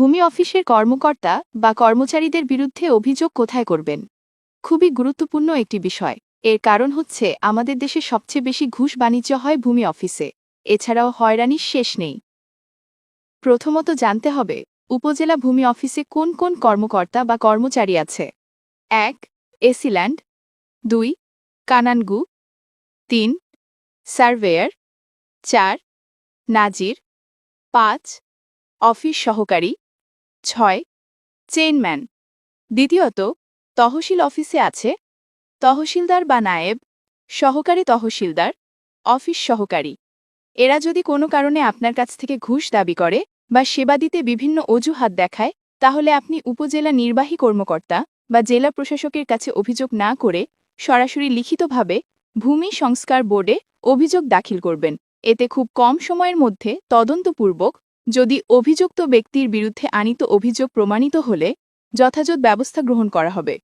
ভূমি অফিসের কর্মকর্তা বা কর্মচারীদের বিরুদ্ধে অভিযোগ কোথায় করবেন? খুবই গুরুত্বপূর্ণ একটি বিষয়। এর কারণ হচ্ছে আমাদের দেশে সবচেয়ে বেশি ঘুষ বাণিজ্য হয় ভূমি অফিসে। এছাড়াও হয়রানির শেষ নেই। প্রথমত জানতে হবে উপজেলা ভূমি অফিসে কোন কোন কর্মকর্তা বা কর্মচারী আছে। ১. এসিল্যান্ড, ২. কানানগু, ৩. সার্ভেয়ার, ৪. নাজির, ৫. অফিস সহকারী, ৬. চেইনম্যান। দ্বিতীয়ত তহসিল অফিসে আছে তহসিলদার বা নায়েব, সহকারী তহসিলদার, অফিস সহকারী। এরা যদি কোনো কারণে আপনার কাছ থেকে ঘুষ দাবি করে বা সেবা দিতে বিভিন্ন অজুহাত দেখায়, তাহলে আপনি উপজেলা নির্বাহী কর্মকর্তা বা জেলা প্রশাসকের কাছে অভিযোগ না করে সরাসরি লিখিতভাবে ভূমি সংস্কার বোর্ডে অভিযোগ দাখিল করবেন। এতে খুব কম সময়ের মধ্যে তদন্তপূর্বক যদি অভিযুক্ত ব্যক্তির বিরুদ্ধে আনীত অভিযোগ প্রমাণিত হলে যথাযথ ব্যবস্থা গ্রহণ করা হবে।